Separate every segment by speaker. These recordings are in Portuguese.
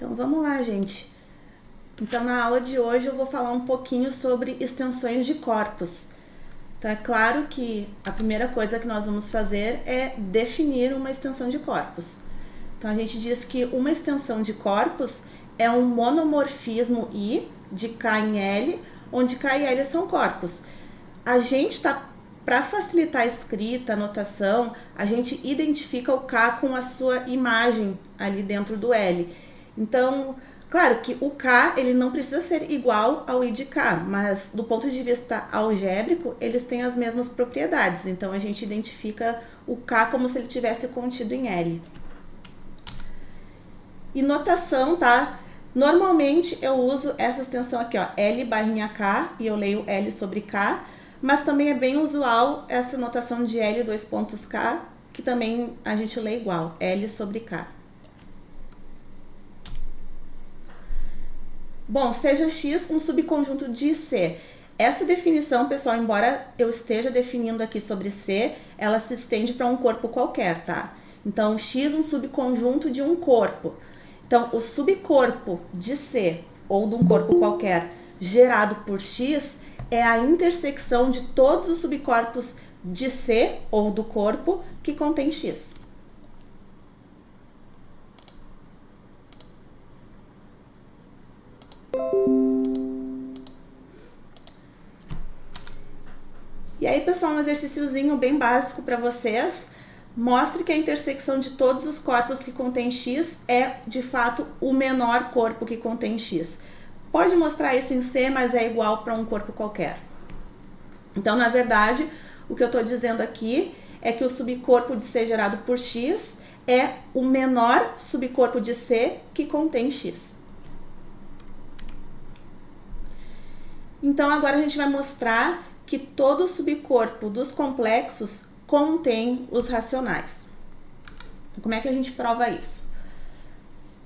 Speaker 1: Então vamos lá, gente. Então na aula de hoje eu vou falar um pouquinho sobre extensões de corpos. Então é claro que a primeira coisa que nós vamos fazer é definir uma extensão de corpos. Então a gente diz que uma extensão de corpos é um monomorfismo I de K em L, onde K e L são corpos. A gente está, para facilitar a escrita, a notação, a gente identifica o K com a sua imagem ali dentro do L. Então, claro que o K ele não precisa ser igual ao I de K, mas do ponto de vista algébrico, eles têm as mesmas propriedades. Então, a gente identifica o K como se ele tivesse contido em L. E notação, tá? Normalmente eu uso essa extensão aqui, ó, L barrinha K, e eu leio L sobre K, mas também é bem usual essa notação de L dois pontos K, que também a gente lê igual, L sobre K. Bom, seja X um subconjunto de C. Essa definição, pessoal, embora eu esteja definindo aqui sobre C, ela se estende para um corpo qualquer, tá? Então, X um subconjunto de um corpo. Então, o subcorpo de C, ou de um corpo qualquer, gerado por X, é a intersecção de todos os subcorpos de C, ou do corpo, que contém X. E aí, pessoal, um exercíciozinho bem básico para vocês. Mostre que a intersecção de todos os corpos que contém X é, de fato, o menor corpo que contém X. Pode mostrar isso em C, mas é igual para um corpo qualquer. Então, na verdade, o que eu estou dizendo aqui é que o subcorpo de C gerado por X é o menor subcorpo de C que contém X. Então, agora a gente vai mostrar que todo subcorpo dos complexos contém os racionais. Então, como é que a gente prova isso?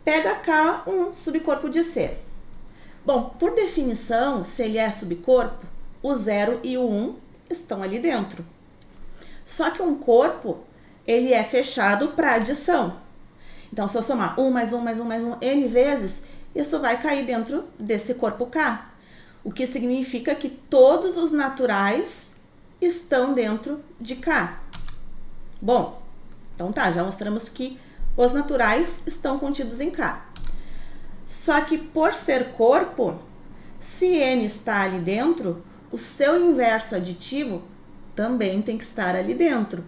Speaker 1: Pega K um subcorpo de C. Bom, por definição, se ele é subcorpo, o 0 e o 1 estão ali dentro. Só que um corpo, ele é fechado para adição. Então, se eu somar 1 mais 1 mais 1 mais 1 N vezes, isso vai cair dentro desse corpo K. O que significa que todos os naturais estão dentro de K. Bom, então tá, já mostramos que os naturais estão contidos em K. Só que por ser corpo, se N está ali dentro, o seu inverso aditivo também tem que estar ali dentro.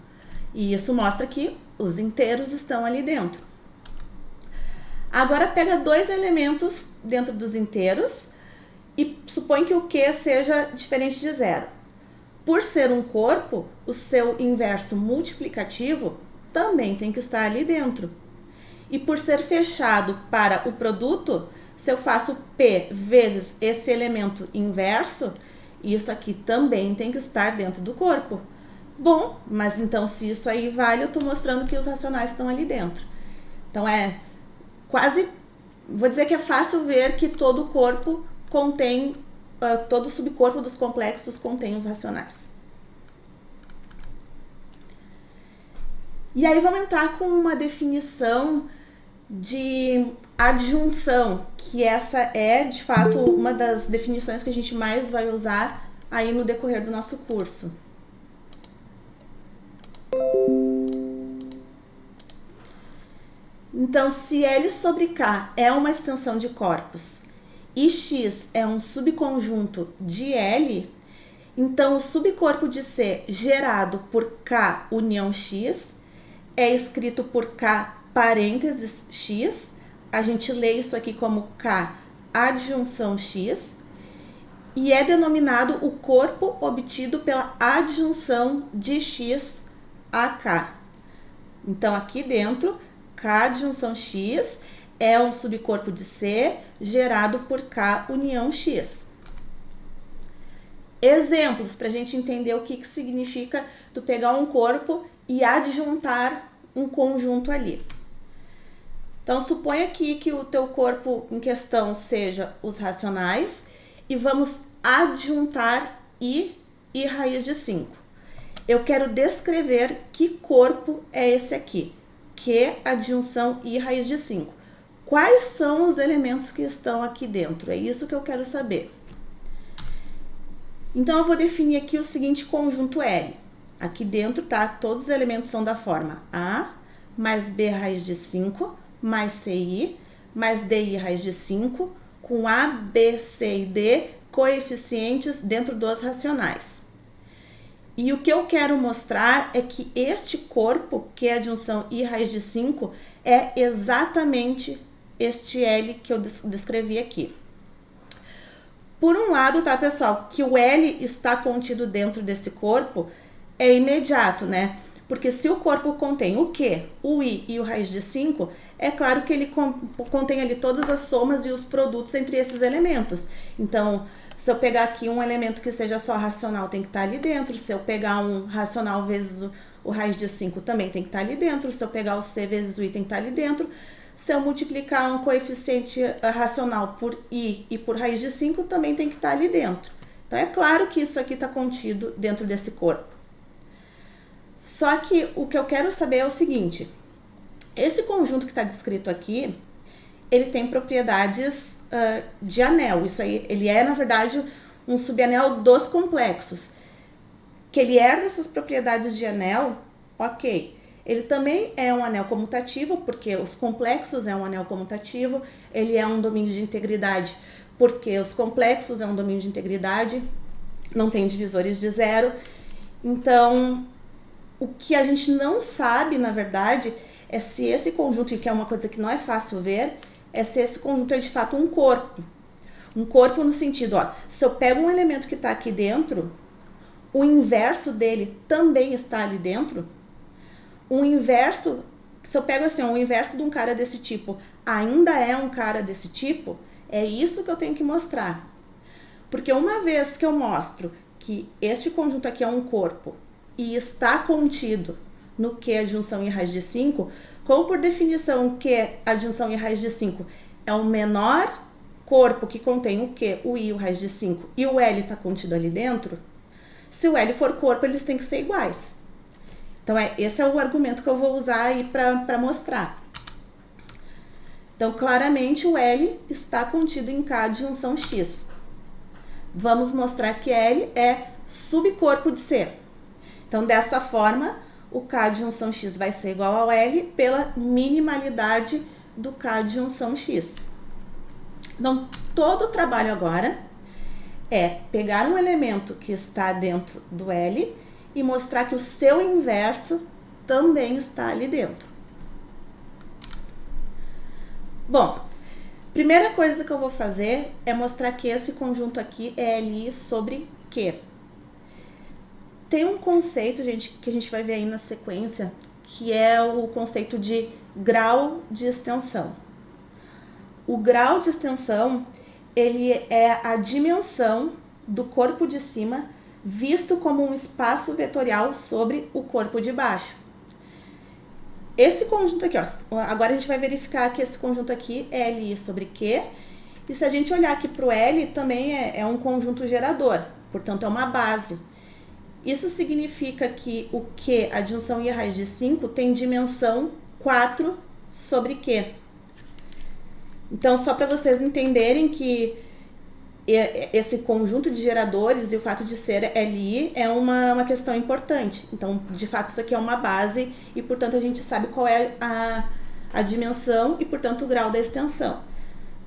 Speaker 1: E isso mostra que os inteiros estão ali dentro. Agora pega dois elementos dentro dos inteiros e supõe que o Q seja diferente de zero. Por ser um corpo, o seu inverso multiplicativo também tem que estar ali dentro. E por ser fechado para o produto, se eu faço P vezes esse elemento inverso, isso aqui também tem que estar dentro do corpo. Bom, mas então se isso aí vale, eu estou mostrando que os racionais estão ali dentro. Então é quase, vou dizer que é fácil ver que todo corpo contém, todo subcorpo dos complexos contém os racionais. E aí vamos entrar com uma definição de adjunção, que essa é, de fato, uma das definições que a gente mais vai usar aí no decorrer do nosso curso. Então, se L sobre K é uma extensão de corpos e X é um subconjunto de L, então o subcorpo de C gerado por K união X é escrito por K parênteses X, a gente lê isso aqui como K adjunção X, e é denominado o corpo obtido pela adjunção de X a K. Então, aqui dentro, K adjunção X é um subcorpo de C gerado por K união X. Exemplos para a gente entender o que significa tu pegar um corpo e adjuntar um conjunto ali. Então, suponha aqui que o teu corpo em questão seja os racionais e vamos adjuntar I e raiz de 5. Eu quero descrever que corpo é esse aqui, que adjunção I raiz de 5. quais são os elementos que estão aqui dentro. É isso que eu quero saber. Então, eu vou definir aqui o seguinte conjunto L. Aqui dentro, tá? Todos os elementos são da forma A mais B raiz de 5 mais CI mais DI raiz de 5 com A, B, C e D coeficientes dentro dos racionais. E o que eu quero mostrar é que este corpo, que é a adjunção I raiz de 5, é exatamente este L que eu descrevi aqui. Por um lado, tá, pessoal, que o L está contido dentro desse corpo é imediato, né? Porque se o corpo contém o Q, o I e o raiz de 5, é claro que ele contém ali todas as somas e os produtos entre esses elementos. Então, se eu pegar aqui um elemento que seja só racional, tem que estar ali dentro. Se eu pegar um racional vezes o raiz de 5, também tem que estar ali dentro. Se eu pegar o C vezes o I, tem que estar ali dentro. Se eu multiplicar um coeficiente racional por I e por raiz de 5, também tem que estar ali dentro. Então, é claro que isso aqui está contido dentro desse corpo. Só que o que eu quero saber é o seguinte. Esse conjunto que está descrito aqui, ele tem propriedades de anel. Isso aí, ele é, na verdade, um subanel dos complexos. Que ele herda essas propriedades de anel, ok. Ele também é um anel comutativo, porque os complexos é um anel comutativo. Ele é um domínio de integridade, porque os complexos é um domínio de integridade. Não tem divisores de zero. Então, o que a gente não sabe, na verdade, é se esse conjunto, e que é uma coisa que não é fácil ver, é se esse conjunto é de fato um corpo. Um corpo no sentido, ó, se eu pego um elemento que está aqui dentro, o inverso dele também está ali dentro. O inverso, se eu pego assim, o inverso de um cara desse tipo ainda é um cara desse tipo, é isso que eu tenho que mostrar. Porque uma vez que eu mostro que este conjunto aqui é um corpo e está contido no Q adjunção I raiz de 5, como por definição o Q adjunção I raiz de 5 é o menor corpo que contém o Q, o I, o raiz de 5 e o L está contido ali dentro, se o L for corpo, eles têm que ser iguais. Então, esse é o argumento que eu vou usar aí para mostrar. Então, claramente, o L está contido em K adjunção X. Vamos mostrar que L é subcorpo de C. Então, dessa forma, o K adjunção X vai ser igual ao L pela minimalidade do K adjunção X. Então, todo o trabalho agora é pegar um elemento que está dentro do L e mostrar que o seu inverso também está ali dentro. Bom, primeira coisa que eu vou fazer é mostrar que esse conjunto aqui é Li sobre Q. Tem um conceito, gente, que a gente vai ver aí na sequência, que é o conceito de grau de extensão. O grau de extensão, ele é a dimensão do corpo de cima visto como um espaço vetorial sobre o corpo de baixo. Esse conjunto aqui, ó, agora a gente vai verificar que esse conjunto aqui é Li sobre Q, e se a gente olhar aqui para o L, também é um conjunto gerador, portanto é uma base. Isso significa que o Q, adjunção I raiz de 5, tem dimensão 4 sobre Q. Então, só para vocês entenderem que esse conjunto de geradores e o fato de ser Li é uma questão importante. Então, de fato, isso aqui é uma base e, portanto, a gente sabe qual é a dimensão e, portanto, o grau da extensão.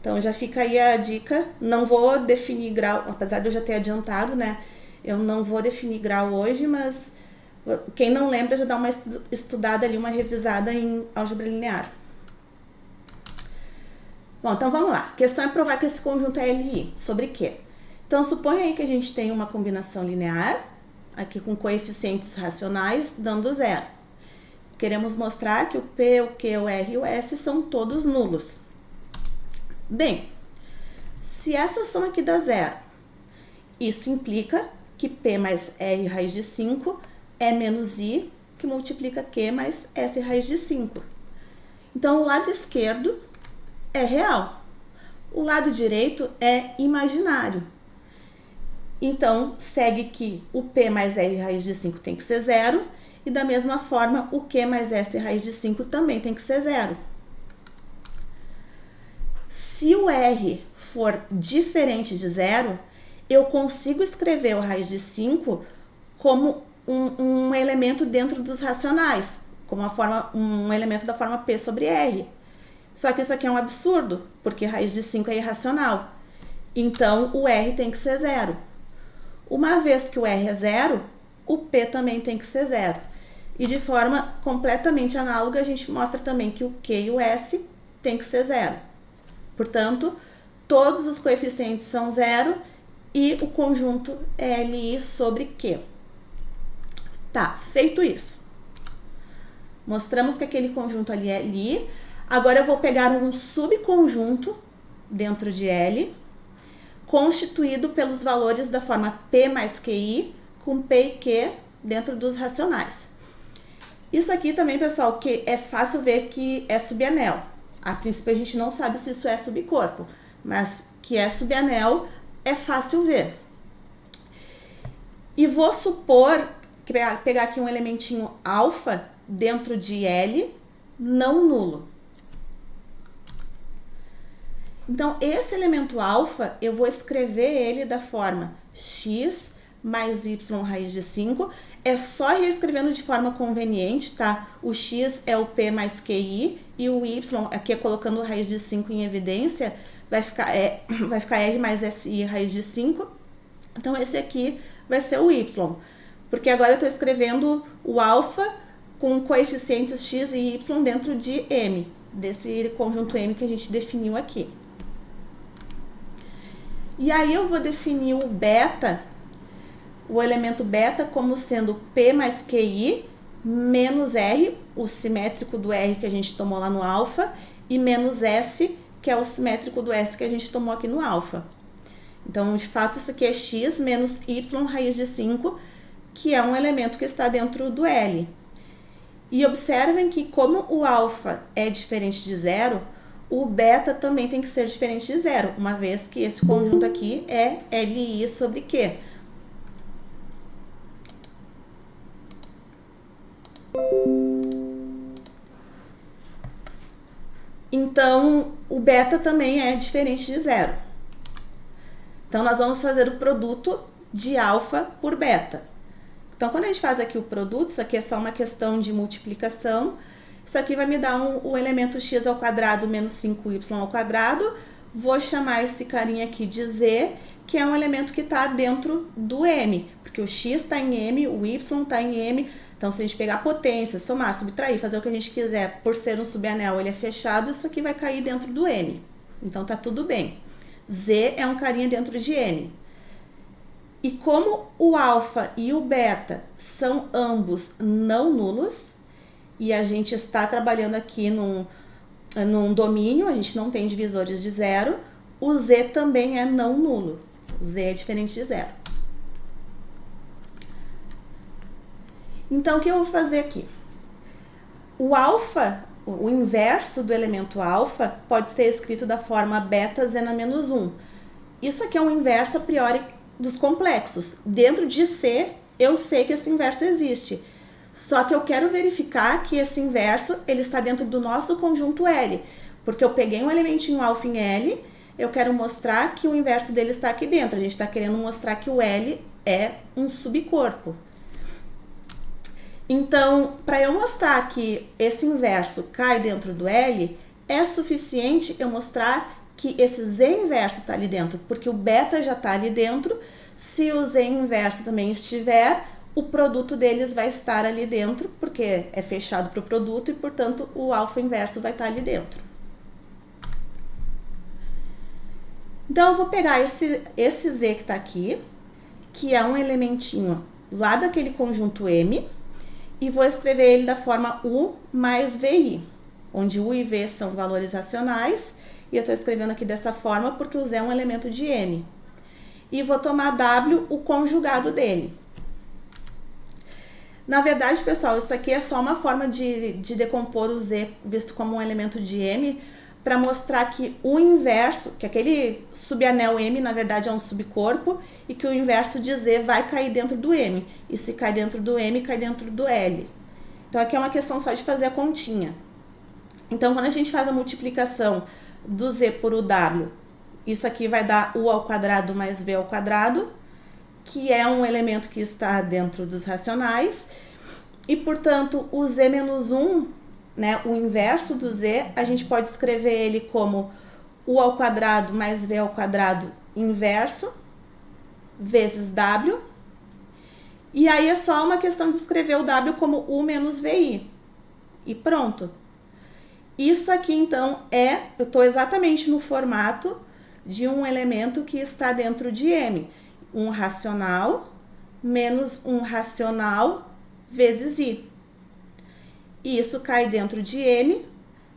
Speaker 1: Então, já fica aí a dica. Não vou definir grau, apesar de eu já ter adiantado, né? Eu não vou definir grau hoje, mas quem não lembra já dá uma estudada ali, uma revisada em álgebra linear. Bom, então vamos lá. A questão é provar que esse conjunto é Li sobre Q. Então, suponha aí que a gente tem uma combinação linear, aqui com coeficientes racionais, dando zero. Queremos mostrar que o P, o Q, o R e o S são todos nulos. Bem, se essa soma aqui dá zero, isso implica que P mais R raiz de 5 é menos I, que multiplica Q mais S raiz de 5. Então, o lado esquerdo é real. O lado direito é imaginário. Então, segue que o P mais R raiz de 5 tem que ser zero, e da mesma forma, o Q mais S raiz de 5 também tem que ser zero. Se o R for diferente de 0, eu consigo escrever o raiz de 5 como um elemento dentro dos racionais, como um elemento da forma P sobre R. Só que isso aqui é um absurdo, porque raiz de 5 é irracional. Então, o R tem que ser 0. Uma vez que o R é 0, o P também tem que ser 0. E de forma completamente análoga, a gente mostra também que o Q e o S tem que ser 0. Portanto, todos os coeficientes são 0 e o conjunto é LI sobre Q. Tá, feito isso. Mostramos que aquele conjunto ali é LI. Agora eu vou pegar um subconjunto dentro de L, constituído pelos valores da forma P mais QI, com P e Q dentro dos racionais. Isso aqui também, pessoal, que é fácil ver que é subanel. A princípio a gente não sabe se isso é subcorpo, mas que é subanel é fácil ver. E vou supor, pegar aqui um elementinho alfa dentro de L, não nulo. Então, esse elemento alfa, eu vou escrever ele da forma x mais y raiz de 5. É só ir escrevendo de forma conveniente, tá? O x é o P mais QI e o y, aqui colocando raiz de 5 em evidência, vai ficar R mais SI raiz de 5. Então, esse aqui vai ser o y. Porque agora eu estou escrevendo o alfa com coeficientes x e y dentro de M, desse conjunto M que a gente definiu aqui. E aí eu vou definir o beta, o elemento beta, como sendo P mais QI menos R, o simétrico do R que a gente tomou lá no alfa, e menos S, que é o simétrico do S que a gente tomou aqui no alfa. Então, de fato, isso aqui é x menos y raiz de 5, que é um elemento que está dentro do L. E observem que, como o alfa é diferente de 0, o beta também tem que ser diferente de 0, uma vez que esse conjunto aqui é LI sobre Q. Então, o beta também é diferente de 0. Então, nós vamos fazer o produto de alfa por beta. Então, quando a gente faz aqui o produto, isso aqui é só uma questão de multiplicação. Isso aqui vai me dar o elemento x ao quadrado menos 5y ao quadrado. Vou chamar esse carinha aqui de z, que é um elemento que está dentro do m, porque o x está em m, o y está em m. Então, se a gente pegar a potência, somar, subtrair, fazer o que a gente quiser, por ser um subanel, ele é fechado, isso aqui vai cair dentro do m. Então, tá tudo bem. Z é um carinha dentro de m. E como o alfa e o beta são ambos não nulos, e a gente está trabalhando aqui num domínio, a gente não tem divisores de 0, o z também é não nulo. O z é diferente de 0. Então, o que eu vou fazer aqui? O alfa, o inverso do elemento alfa, pode ser escrito da forma beta z na menos 1. Isso aqui é um inverso a priori dos complexos. Dentro de C, eu sei que esse inverso existe. Só que eu quero verificar que esse inverso ele está dentro do nosso conjunto L. Porque eu peguei um elementinho alfa em L, eu quero mostrar que o inverso dele está aqui dentro. A gente está querendo mostrar que o L é um subcorpo. Então, para eu mostrar que esse inverso cai dentro do L, é suficiente eu mostrar que esse z inverso está ali dentro, porque o beta já está ali dentro. Se o z inverso também estiver, o produto deles vai estar ali dentro, porque é fechado para o produto e, portanto, o alfa inverso vai estar ali dentro. Então, eu vou pegar esse z que está aqui, que é um elementinho lá daquele conjunto M, e vou escrever ele da forma U mais VI, onde U e V são valores racionais, e eu estou escrevendo aqui dessa forma porque o Z é um elemento de M. E vou tomar W, o conjugado dele. Na verdade, pessoal, isso aqui é só uma forma de decompor o Z visto como um elemento de M, para mostrar que o inverso, que aquele subanel M, na verdade, é um subcorpo, e que o inverso de Z vai cair dentro do M. E se cai dentro do M, cai dentro do L. Então, aqui é uma questão só de fazer a continha. Então, quando a gente faz a multiplicação do Z por UW, isso aqui vai dar U ao quadrado mais V ao quadrado, que é um elemento que está dentro dos racionais, e, portanto, o Z menos 1, né, o inverso do Z, a gente pode escrever ele como U ao quadrado mais V ao quadrado inverso, vezes W, e aí é só uma questão de escrever o W como U menos VI, e pronto. Isso aqui, então, eu estou exatamente no formato de um elemento que está dentro de M. Um racional menos um racional vezes I. E isso cai dentro de M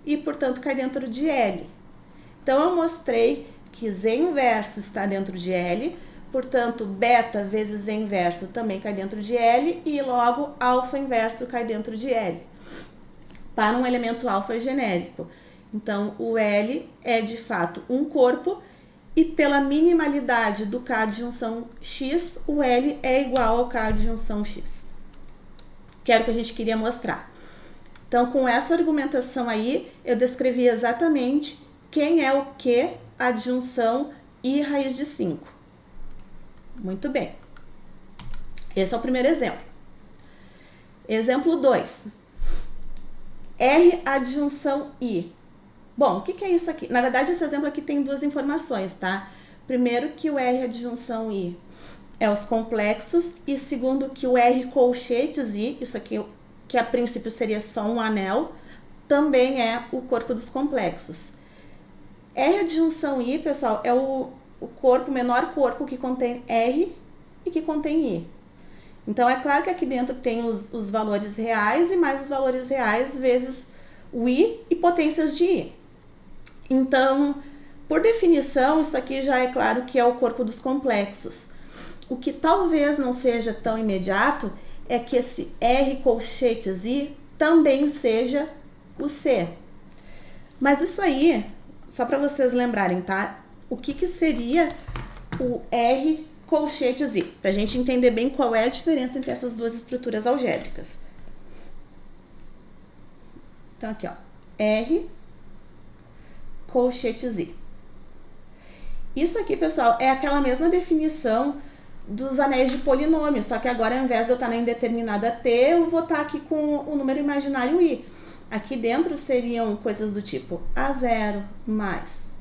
Speaker 1: e, portanto, cai dentro de L. Então, eu mostrei que Z inverso está dentro de L, portanto, beta vezes Z inverso também cai dentro de L e, logo, alfa inverso cai dentro de L. Para um elemento alfa genérico. Então, o L é, de fato, um corpo e pela minimalidade do K de junção X, o L é igual ao K de junção X. Que era o que a gente queria mostrar. Então, com essa argumentação aí, eu descrevi exatamente quem é o que, adjunção e raiz de 5. Muito bem. Esse é o primeiro exemplo. Exemplo 2. R adjunção I. Bom, o que é isso aqui? Na verdade, esse exemplo aqui tem duas informações, tá? Primeiro, que o R adjunção I é os complexos, e segundo, que o R colchetes I, isso aqui, que a princípio seria só um anel, também é o corpo dos complexos. R adjunção I, pessoal, é o menor corpo que contém R e que contém I. Então, é claro que aqui dentro tem os valores reais e mais os valores reais vezes o I e potências de I. Então, por definição, isso aqui já é claro que é o corpo dos complexos. O que talvez não seja tão imediato é que esse R colchetes I também seja o C. Mas isso aí, só para vocês lembrarem, tá? O que seria o R colchetes I? Para a gente entender bem qual é a diferença entre essas duas estruturas algébricas. Então, aqui, ó. R colchetes I. Isso aqui, pessoal, é aquela mesma definição dos anéis de polinômio, só que agora, ao invés de eu estar na indeterminada T, eu vou estar aqui com o número imaginário I. Aqui dentro seriam coisas do tipo A0 mais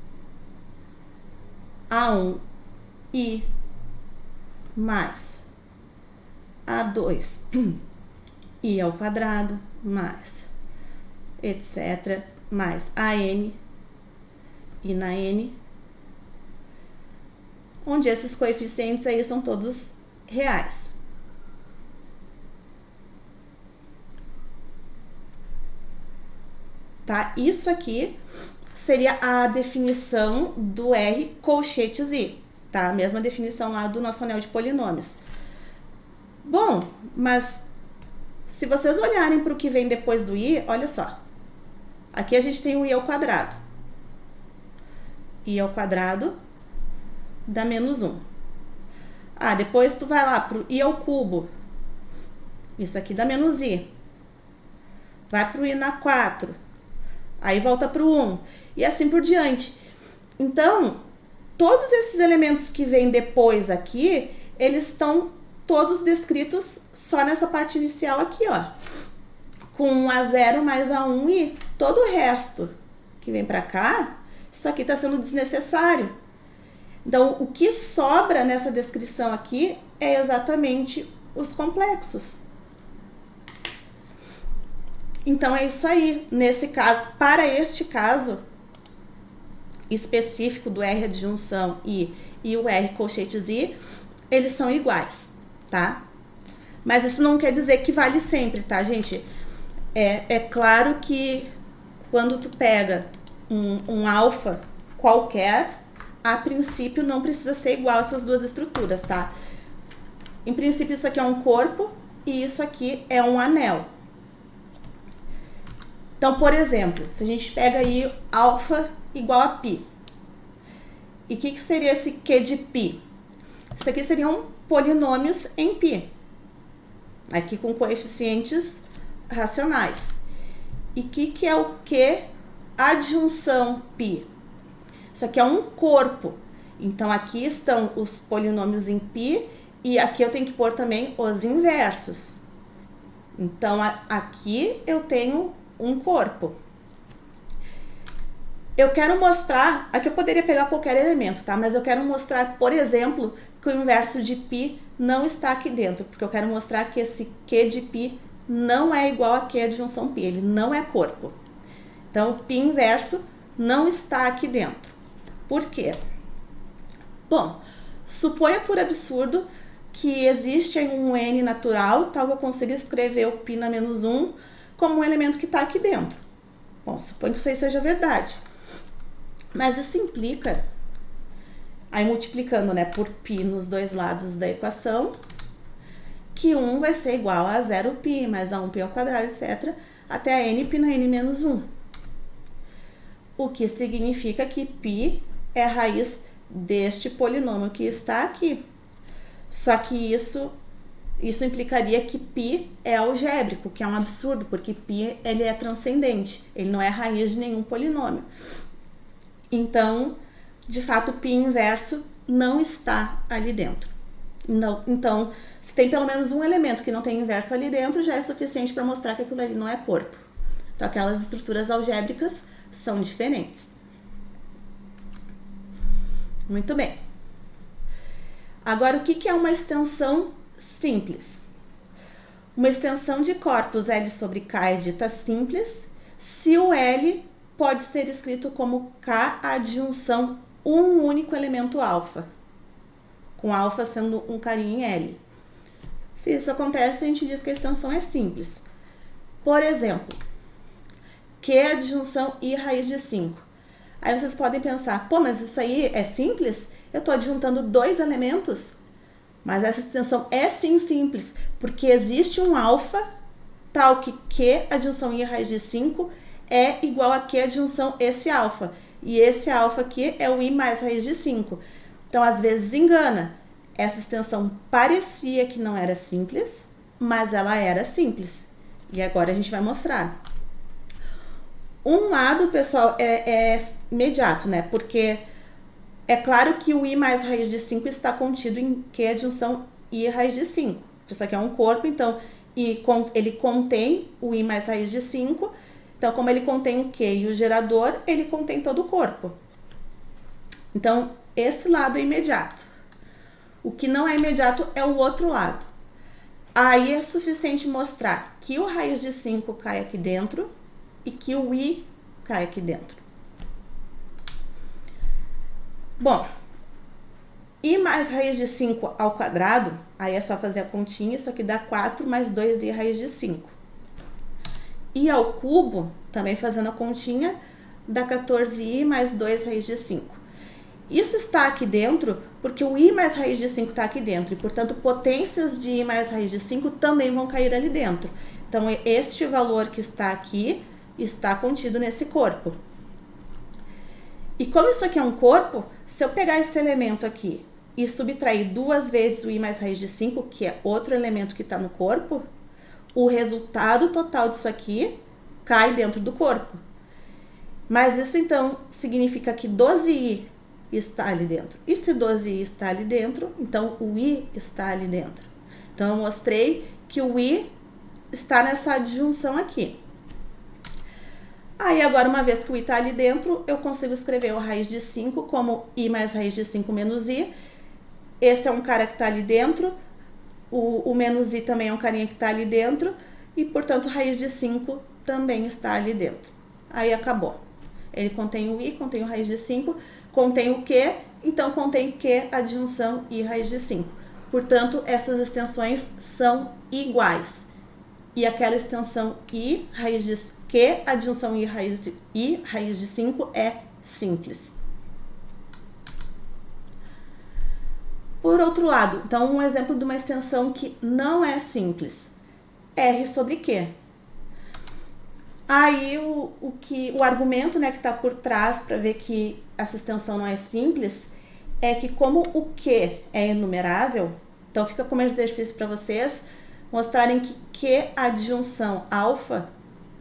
Speaker 1: A1 I mais A2 I ao quadrado mais etc. mais AN I na N, onde esses coeficientes aí são todos reais. Tá? Isso aqui seria a definição do R colchetes I, tá? A mesma definição lá do nosso anel de polinômios. Bom, mas se vocês olharem para o que vem depois do I, olha só. Aqui a gente tem o I ao quadrado. I ao quadrado dá menos 1. Ah, depois tu vai lá pro I ao cubo. Isso aqui dá menos I. Vai pro I na 4. Aí volta pro 1. E assim por diante. Então, todos esses elementos que vêm depois aqui, eles estão todos descritos só nessa parte inicial aqui, ó. Com A0 mais A1 e todo o resto que vem pra cá, isso aqui está sendo desnecessário. Então, o que sobra nessa descrição aqui é exatamente os complexos. Então, é isso aí. Nesse caso, para este caso específico do R adjunção I e o R colchetes I, eles são iguais, tá? Mas isso não quer dizer que vale sempre, tá, gente? É claro que quando tu pega um alfa qualquer, a princípio não precisa ser igual essas duas estruturas, tá? Em princípio, isso aqui é um corpo e isso aqui é um anel. Então, por exemplo, se a gente pega aí alfa igual a π, e o que seria esse Q de π? Isso aqui seriam polinômios em π, aqui com coeficientes racionais. E o que é o Q adjunção π? Isso aqui é um corpo. Então, aqui estão os polinômios em π e aqui eu tenho que pôr também os inversos. Então, aqui eu tenho um corpo. Eu quero mostrar, aqui eu poderia pegar qualquer elemento, tá? Mas eu quero mostrar, por exemplo, que o inverso de π não está aqui dentro, porque eu quero mostrar que esse Q de π não é igual a Q adjunção π, ele não é corpo. Então, o π inverso não está aqui dentro. Por quê? Bom, suponha por absurdo que existe um n natural, tal que eu consiga escrever o π na menos 1 como um elemento que está aqui dentro. Bom, suponho que isso aí seja verdade. Mas isso implica, aí multiplicando, né, por π nos dois lados da equação, que 1 vai ser igual a 0π mais a 1π ao quadrado, etc., até a nπ na n menos 1. O que significa que π é a raiz deste polinômio que está aqui. Só que isso implicaria que π é algébrico, que é um absurdo, porque π ele é transcendente, ele não é raiz de nenhum polinômio. Então, de fato, o π inverso não está ali dentro. Não, então, se tem pelo menos um elemento que não tem inverso ali dentro, já é suficiente para mostrar que aquilo ali não é corpo. Então, aquelas estruturas algébricas são diferentes. Muito bem. Agora, o que é uma extensão simples? Uma extensão de corpos L sobre K é dita simples se o L pode ser escrito como K adjunção um único elemento alfa, com alfa sendo um carinho em L. Se isso acontece, a gente diz que a extensão é simples. Por exemplo, Q adjunção I raiz de 5. Aí vocês podem pensar, pô, mas isso aí é simples? Eu estou adjuntando dois elementos? Mas essa extensão é sim simples, porque existe um alfa tal que Q adjunção I raiz de 5 é igual a Q adjunção esse alfa. E esse alfa aqui é o I mais raiz de 5. Então, às vezes engana. Essa extensão parecia que não era simples, mas ela era simples. E agora a gente vai mostrar. Um lado, pessoal, é imediato, né? Porque é claro que o I mais raiz de 5 está contido em Q adjunção I raiz de 5. Isso aqui é um corpo, então ele contém o I mais raiz de 5. Então, como ele contém o Q e o gerador, ele contém todo o corpo. Então, esse lado é imediato. O que não é imediato é o outro lado. Aí é suficiente mostrar que o raiz de 5 cai aqui dentro e que o I cai aqui dentro. Bom, I mais raiz de 5 ao quadrado, aí é só fazer a continha, isso aqui dá 4 mais 2I raiz de 5. I ao cubo, também fazendo a continha, dá 14i mais 2 raiz de 5. Isso está aqui dentro porque o I mais raiz de 5 está aqui dentro e, portanto, potências de I mais raiz de 5 também vão cair ali dentro. Então, este valor que está aqui está contido nesse corpo. E como isso aqui é um corpo, se eu pegar esse elemento aqui e subtrair duas vezes o I mais raiz de 5, que é outro elemento que está no corpo, o resultado total disso aqui cai dentro do corpo. Mas isso, então, significa que 12i está ali dentro. E se 12i está ali dentro, então o I está ali dentro. Então, eu mostrei que o I está nessa adjunção aqui. Aí, agora, uma vez que o I está ali dentro, eu consigo escrever o raiz de 5 como I mais raiz de 5 menos I. Esse é um cara que está ali dentro. O menos I também é um carinha que está ali dentro. E, portanto, raiz de 5 também está ali dentro. Aí, acabou. Ele contém o I, contém o raiz de 5, contém o Q, então contém Q adjunção I raiz de 5. Portanto, essas extensões são iguais. E aquela extensão I raiz de Q adjunção I raiz de 5 é simples. Por outro lado, então um exemplo de uma extensão que não é simples. R sobre Q. Aí o argumento, né, que está por trás para ver que essa extensão não é simples é que como o Q é enumerável, então fica como exercício para vocês mostrarem que Q adjunção alfa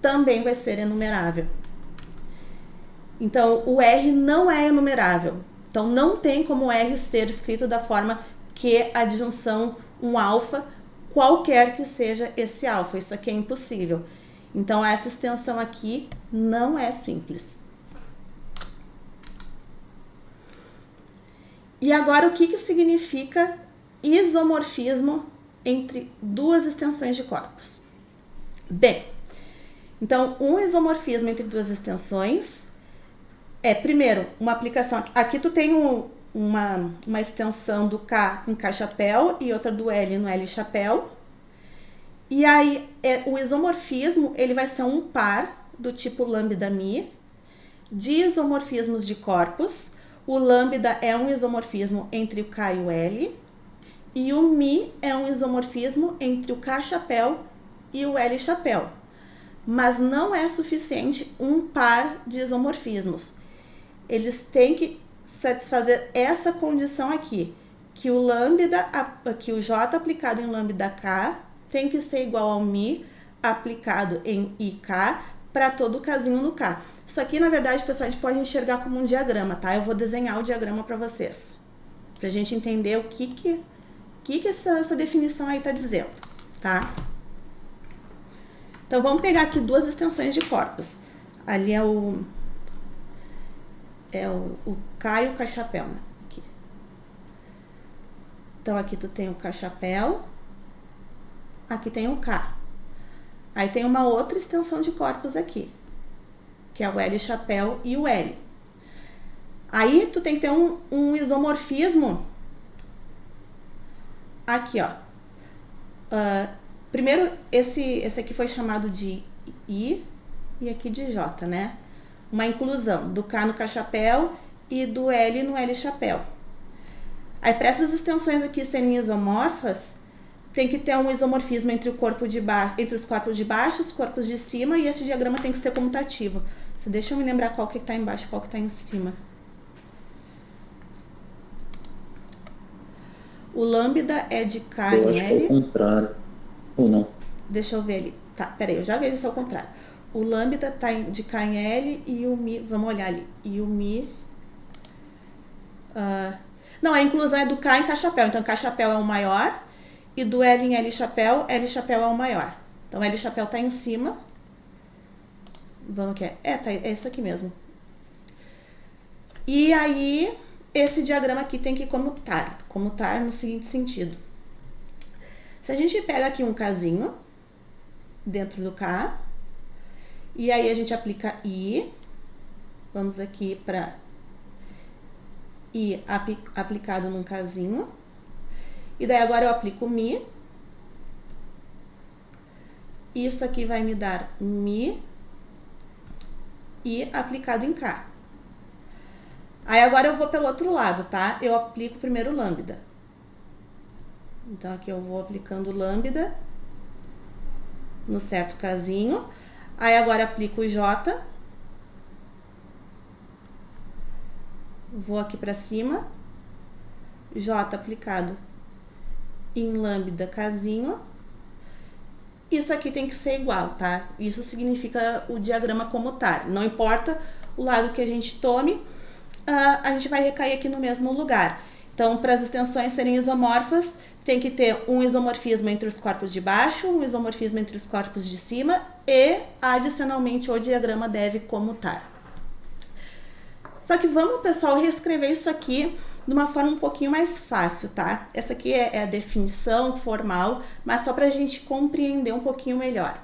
Speaker 1: também vai ser enumerável. Então, o R não é enumerável. Então, não tem como o R ser escrito da forma que a disjunção um alfa, qualquer que seja esse alfa. Isso aqui é impossível. Então, essa extensão aqui não é simples. E agora, o que significa isomorfismo entre duas extensões de corpos? Bem, então, um isomorfismo entre duas extensões é, primeiro, uma aplicação. Aqui tu tem uma extensão do K em K chapéu e outra do L no L chapéu. E aí, o isomorfismo, ele vai ser um par do tipo lambda mi de isomorfismos de corpos. O lambda é um isomorfismo entre o K e o L. E o mi é um isomorfismo entre o K chapéu e o L chapéu. Mas não é suficiente um par de isomorfismos. Eles têm que satisfazer essa condição aqui, que o J aplicado em lambda K tem que ser igual ao mi aplicado em IK para todo o Kzinho no K. Isso aqui, na verdade, pessoal, a gente pode enxergar como um diagrama, tá? Eu vou desenhar o diagrama para vocês, pra gente entender o que essa definição aí tá dizendo, tá? Então, vamos pegar aqui duas extensões de corpos. Ali é o K e o K chapéu, né? Aqui. Então, aqui tu tem o K chapéu, aqui tem o K. Aí tem uma outra extensão de corpos aqui, que é o L chapéu e o L. Aí tu tem que ter um isomorfismo aqui, ó. Primeiro, esse aqui foi chamado de I e aqui de J, né? Uma inclusão do K no K chapéu e do L no L chapéu. Aí, para essas extensões aqui serem isomorfas, tem que ter um isomorfismo entre os corpos de baixo, os corpos de cima, e esse diagrama tem que ser comutativo. Só deixa eu me lembrar qual que está embaixo e qual que está em cima. O lambda é de K
Speaker 2: Eu
Speaker 1: em
Speaker 2: acho que é
Speaker 1: L.
Speaker 2: o contrário. Ou não?
Speaker 1: Deixa eu ver ali. Tá, peraí, eu já vejo se é o contrário. O lambda tá de K em L e o mi... Vamos olhar ali. E o mi... não, a inclusão é do K em K chapéu. Então, K chapéu é o maior. E do L em L chapéu é o maior. Então, L chapéu tá em cima. Vamos que é isso aqui mesmo. E aí, esse diagrama aqui tem que comutar. Comutar no seguinte sentido. Se a gente pega aqui um Kzinho dentro do K, e aí a gente aplica I, vamos aqui para I aplicado num Kzinho, e daí agora eu aplico Mi, isso aqui vai me dar Mi, I aplicado em K. Aí agora eu vou pelo outro lado, tá? Eu aplico primeiro lambda. Então, aqui eu vou aplicando lambda no certo Kzinho. Aí, agora aplico o J. Vou aqui para cima. J aplicado em lambda Kzinho. Isso aqui tem que ser igual, tá? Isso significa o diagrama comutar. Não importa o lado que a gente tome, a gente vai recair aqui no mesmo lugar. Então, para as extensões serem isomorfas, tem que ter um isomorfismo entre os corpos de baixo, um isomorfismo entre os corpos de cima e, adicionalmente, o diagrama deve comutar. Só que vamos, pessoal, reescrever isso aqui de uma forma um pouquinho mais fácil, tá? Essa aqui é a definição formal, mas só para a gente compreender um pouquinho melhor.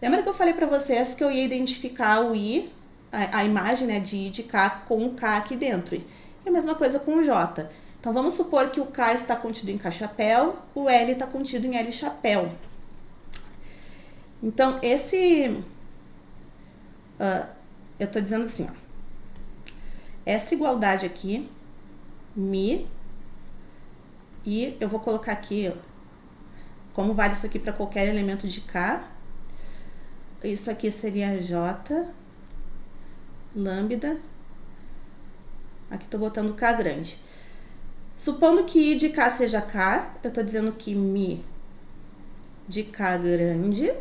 Speaker 1: Lembra que eu falei para vocês que eu ia identificar o I, a imagem, né, de I de K com o K aqui dentro? E a mesma coisa com o J. Então, vamos supor que o K está contido em K chapéu, o L está contido em L chapéu. Então, eu estou dizendo assim, ó, essa igualdade aqui, Mi, e eu vou colocar aqui, como vale isso aqui para qualquer elemento de K, isso aqui seria J, lambda, aqui estou botando K grande. Supondo que I de K seja K, eu estou dizendo que Mi de K grande.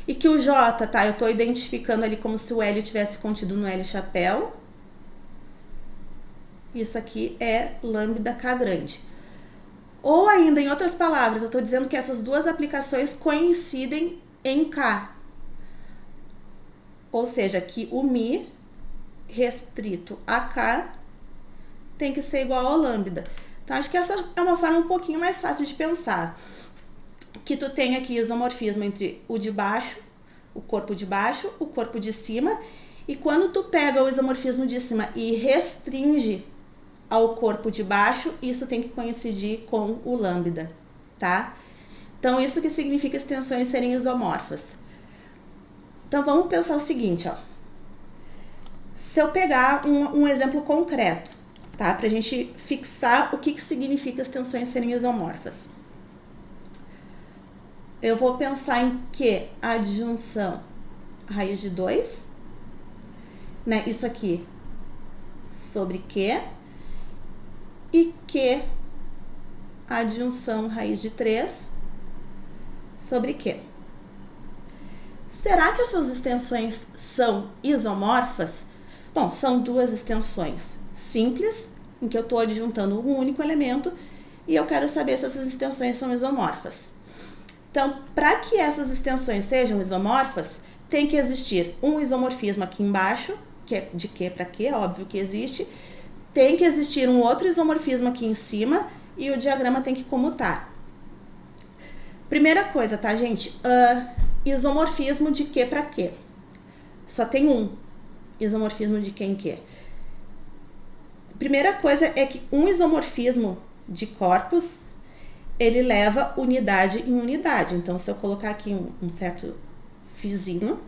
Speaker 1: E que o J, tá? Eu tô identificando ali como se o L tivesse contido no L chapéu. Isso aqui é lambda K grande. Ou ainda, em outras palavras, eu tô dizendo que essas duas aplicações coincidem em K. Ou seja, que o Mi restrito a K tem que ser igual ao lambda. Então, acho que essa é uma forma um pouquinho mais fácil de pensar. Que tu tem aqui isomorfismo entre o de baixo, o corpo de baixo, o corpo de cima. E quando tu pega o isomorfismo de cima e restringe ao corpo de baixo, isso tem que coincidir com o lambda, tá? Então, isso que significa as tensões serem isomorfas. Então, vamos pensar o seguinte, ó. Se eu pegar um exemplo concreto, tá? Pra gente fixar o que significa as tensões serem isomorfas. Eu vou pensar em que a adjunção raiz de 2, né? Isso aqui sobre Q, e que a adjunção raiz de 3 sobre Q. Será que essas extensões são isomorfas? Bom, são duas extensões simples, em que eu estou adjuntando um único elemento, e eu quero saber se essas extensões são isomorfas. Então, para que essas extensões sejam isomorfas, tem que existir um isomorfismo aqui embaixo, que é de Q para Q, óbvio que existe. Tem que existir um outro isomorfismo aqui em cima, e o diagrama tem que comutar. Primeira coisa, tá, gente? Isomorfismo de Q para Q. Só tem um isomorfismo de Q em Q. Primeira coisa é que um isomorfismo de corpos, ele leva unidade em unidade. Então, se eu colocar aqui um certo φzinho,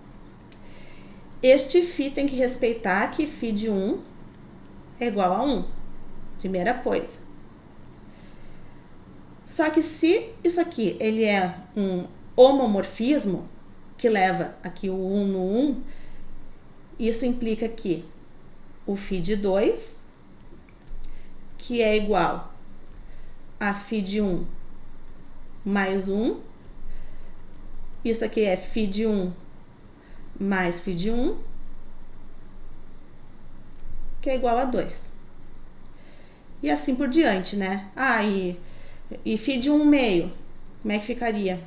Speaker 1: este φ tem que respeitar que φ de 1 é igual a 1. Primeira coisa. Só que se isso aqui ele é um homomorfismo, que leva aqui o 1 no 1, isso implica que o φ de 2, que é igual a φ de 1 mais 1, isso aqui é φ de 1 mais φ de 1, que é igual a 2. E assim por diante, né? E φ de 1 meio, como é que ficaria?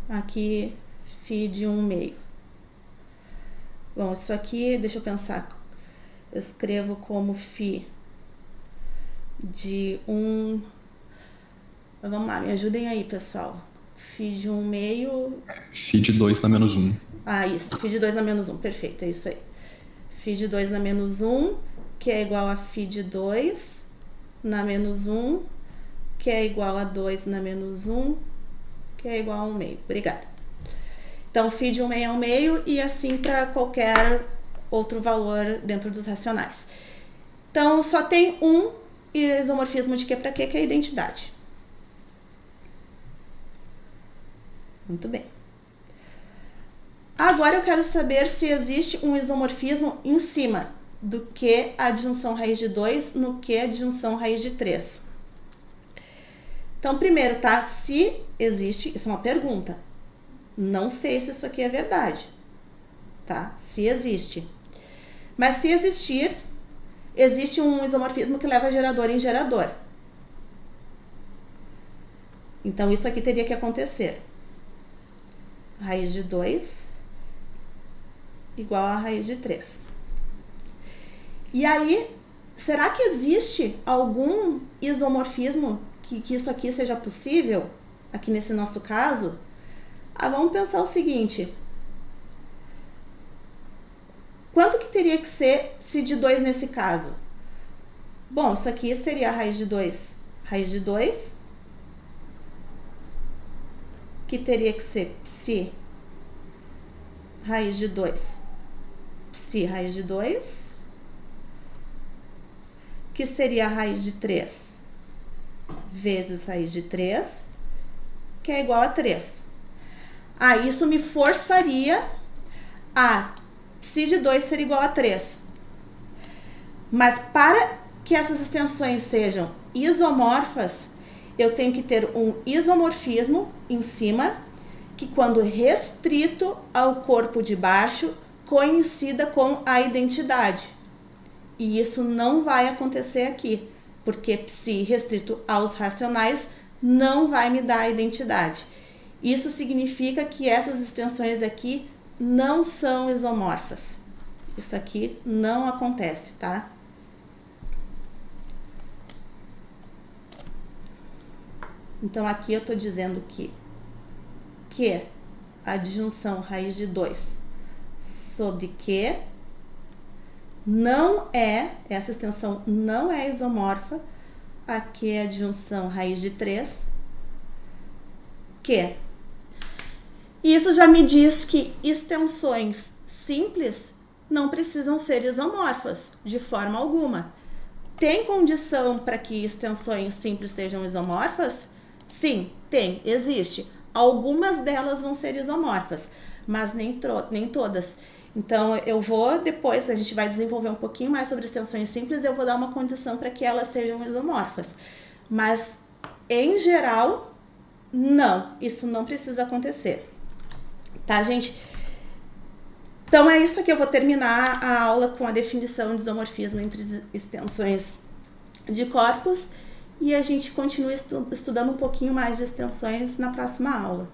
Speaker 1: Aqui, φ de 1 meio. Bom, isso aqui, deixa eu pensar. Eu escrevo como φ de 1... Vamos lá, me ajudem aí, pessoal. φ de 1 meio...
Speaker 3: φ de 2 na menos 1.
Speaker 1: Isso, φ de 2 na menos 1, perfeito, é isso aí. φ de 2 na menos 1, que é igual a φ de 2 na menos 1, que é igual a 2 na menos 1, que é igual a 1 meio. Obrigada. Então, φ de 1 meio é 1 meio, e assim para qualquer outro valor dentro dos racionais. Então, só tem um isomorfismo de Q para Q, que é a identidade. Muito bem. Agora eu quero saber se existe um isomorfismo em cima do Q adjunção raiz de 2 no Q adjunção raiz de 3. Então, primeiro, tá? Se existe, isso é uma pergunta. Não sei se isso aqui é verdade, tá? Se existe. Mas se existir, existe um isomorfismo que leva gerador em gerador. Então, isso aqui teria que acontecer. Raiz de 2 igual a raiz de 3. E aí, será que existe algum isomorfismo que isso aqui seja possível, aqui nesse nosso caso? Vamos pensar o seguinte. Quanto que teria que ser psi de 2 nesse caso? Bom, isso aqui seria a raiz de 2. Raiz de 2, que teria que ser psi raiz de 2. Psi raiz de 2, que seria a raiz de 3 vezes raiz de 3, que é igual a 3. Isso me forçaria a psi de 2 ser igual a 3. Mas para que essas extensões sejam isomorfas, eu tenho que ter um isomorfismo em cima que quando restrito ao corpo de baixo, coincida com a identidade. E isso não vai acontecer aqui, porque psi restrito aos racionais não vai me dar a identidade. Isso significa que essas extensões aqui não são isomorfas. Isso aqui não acontece, tá? Então, aqui eu estou dizendo que a disjunção raiz de 2 sobre que não é, essa extensão não é isomorfa. Aqui é a disjunção raiz de 3, que isso já me diz que extensões simples não precisam ser isomorfas, de forma alguma. Tem condição para que extensões simples sejam isomorfas? Sim, tem, existe. Algumas delas vão ser isomorfas, mas nem todas. Então, eu vou, depois, a gente vai desenvolver um pouquinho mais sobre extensões simples, eu vou dar uma condição para que elas sejam isomorfas. Mas, em geral, não, isso não precisa acontecer. Tá, gente? Então, é isso aqui, eu vou terminar a aula com a definição de isomorfismo entre extensões de corpos e a gente continua estudando um pouquinho mais de extensões na próxima aula.